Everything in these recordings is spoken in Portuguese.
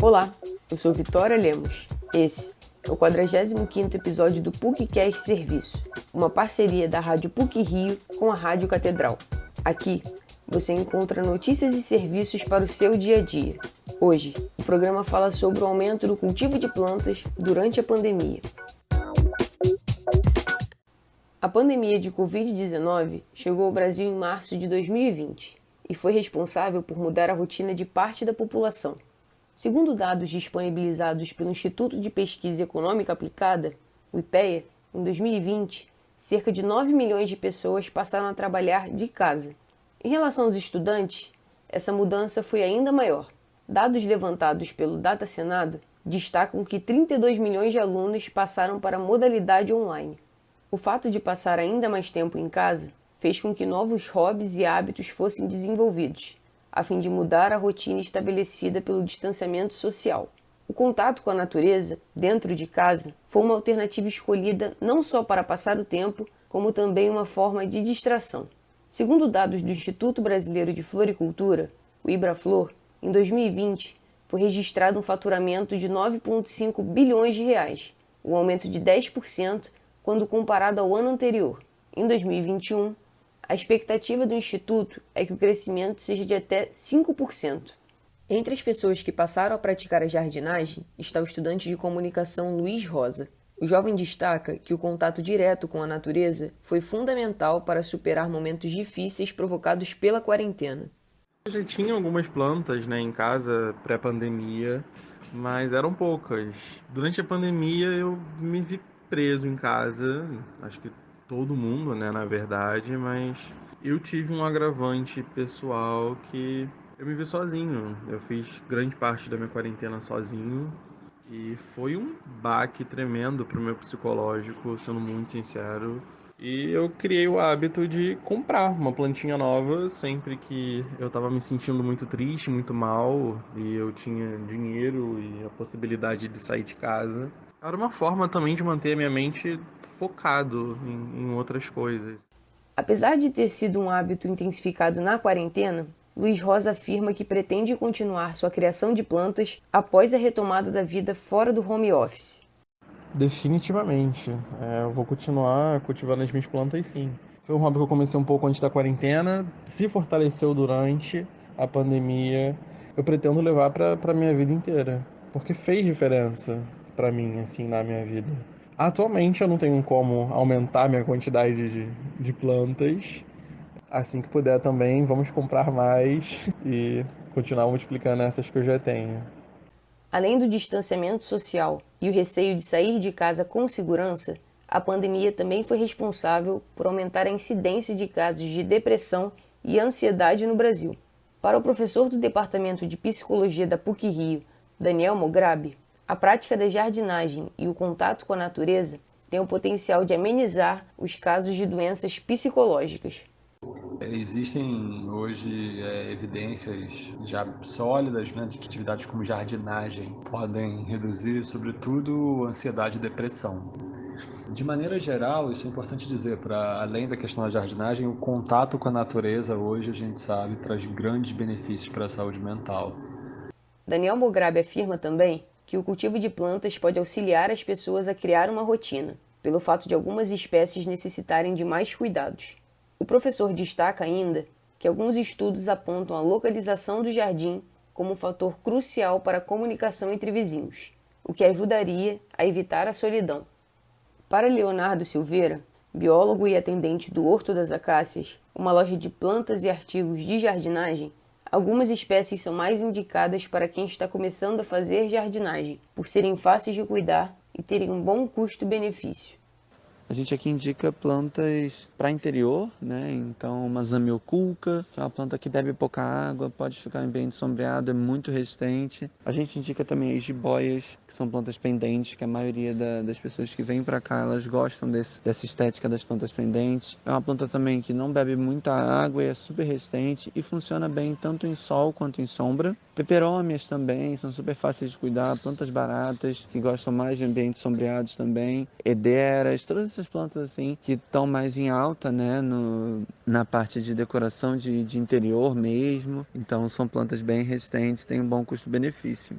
Olá, eu sou Vitória Lemos. Esse é o 45º episódio do PUCcast Serviço, uma parceria da Rádio PUC-Rio com a Rádio Catedral. Aqui você encontra notícias e serviços para o seu dia a dia. Hoje, o programa fala sobre o aumento do cultivo de plantas durante a pandemia. A pandemia de Covid-19 chegou ao Brasil em março de 2020 e foi responsável por mudar a rotina de parte da população. Segundo dados disponibilizados pelo Instituto de Pesquisa Econômica Aplicada, o IPEA, em 2020, cerca de 9 milhões de pessoas passaram a trabalhar de casa. Em relação aos estudantes, essa mudança foi ainda maior. Dados levantados pelo Data Senado destacam que 32 milhões de alunos passaram para a modalidade online. O fato de passar ainda mais tempo em casa fez com que novos hobbies e hábitos fossem desenvolvidos, a fim de mudar a rotina estabelecida pelo distanciamento social. O contato com a natureza, dentro de casa, foi uma alternativa escolhida não só para passar o tempo, como também uma forma de distração. Segundo dados do Instituto Brasileiro de Floricultura, o IBRAFLOR, em 2020 foi registrado um faturamento de 9,5 bilhões de reais, um aumento de 10% quando comparado ao ano anterior. Em 2021, a expectativa do Instituto é que o crescimento seja de até 5%. Entre as pessoas que passaram a praticar a jardinagem está o estudante de comunicação Luiz Rosa. O jovem destaca que o contato direto com a natureza foi fundamental para superar momentos difíceis provocados pela quarentena. Eu já tinha algumas plantas, em casa pré-pandemia, mas eram poucas. Durante a pandemia eu me vi preso em casa, acho que todo mundo, na verdade, mas eu tive um agravante pessoal que eu me vi sozinho. Eu fiz grande parte da minha quarentena sozinho e foi um baque tremendo pro meu psicológico, sendo muito sincero. E eu criei o hábito de comprar uma plantinha nova sempre que eu estava me sentindo muito triste, muito mal, e eu tinha dinheiro e a possibilidade de sair de casa. Era uma forma também de manter a minha mente focado em outras coisas. Apesar de ter sido um hábito intensificado na quarentena, Luiz Rosa afirma que pretende continuar sua criação de plantas após a retomada da vida fora do home office. Definitivamente. Eu vou continuar cultivando as minhas plantas, sim. Foi um hobby que eu comecei um pouco antes da quarentena, se fortaleceu durante a pandemia. Eu pretendo levar para minha vida inteira, porque fez diferença para mim, assim, na minha vida. Atualmente eu não tenho como aumentar minha quantidade de plantas. Assim que puder também, vamos comprar mais e continuar multiplicando essas que eu já tenho. Além do distanciamento social e o receio de sair de casa com segurança, a pandemia também foi responsável por aumentar a incidência de casos de depressão e ansiedade no Brasil. Para o professor do Departamento de Psicologia da PUC-Rio, Daniel Mograbi, a prática da jardinagem e o contato com a natureza têm o potencial de amenizar os casos de doenças psicológicas. Existem hoje evidências já sólidas, de que atividades como jardinagem podem reduzir, sobretudo, ansiedade e depressão. De maneira geral, isso é importante dizer, para além da questão da jardinagem, o contato com a natureza hoje, a gente sabe, traz grandes benefícios para a saúde mental. Daniel Mograbi afirma também que o cultivo de plantas pode auxiliar as pessoas a criar uma rotina, pelo fato de algumas espécies necessitarem de mais cuidados. O professor destaca ainda que alguns estudos apontam a localização do jardim como um fator crucial para a comunicação entre vizinhos, o que ajudaria a evitar a solidão. Para Leonardo Silveira, biólogo e atendente do Horto das Acácias, uma loja de plantas e artigos de jardinagem, algumas espécies são mais indicadas para quem está começando a fazer jardinagem, por serem fáceis de cuidar e terem um bom custo-benefício. A gente aqui indica plantas para interior, Então, uma zamioculca, que é uma planta que bebe pouca água, pode ficar em ambiente sombreado, é muito resistente. A gente indica também as jiboias, que são plantas pendentes, que a maioria das pessoas que vêm para cá, elas gostam dessa estética das plantas pendentes. É uma planta também que não bebe muita água e é super resistente e funciona bem tanto em sol quanto em sombra. Peperômias também, são super fáceis de cuidar, plantas baratas, que gostam mais de ambientes sombreados também. Ederas, todas essas plantas assim, que estão mais em alta, na parte de decoração de interior mesmo. Então são plantas bem resistentes, têm um bom custo-benefício.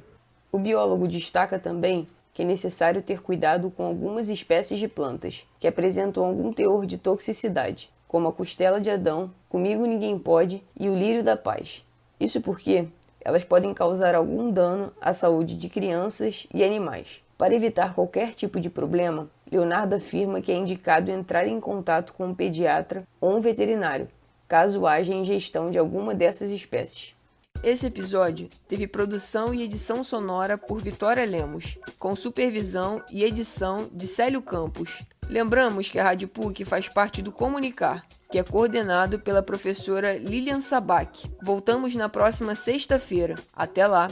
O biólogo destaca também que é necessário ter cuidado com algumas espécies de plantas que apresentam algum teor de toxicidade, como a costela de Adão, comigo ninguém pode e o lírio da paz. Isso porque elas podem causar algum dano à saúde de crianças e animais. Para evitar qualquer tipo de problema, Leonardo afirma que é indicado entrar em contato com um pediatra ou um veterinário, caso haja ingestão de alguma dessas espécies. Esse episódio teve produção e edição sonora por Vitória Lemos, com supervisão e edição de Célio Campos. Lembramos que a Rádio PUC faz parte do Comunicar, que é coordenado pela professora Lilian Sabac. Voltamos na próxima sexta-feira. Até lá!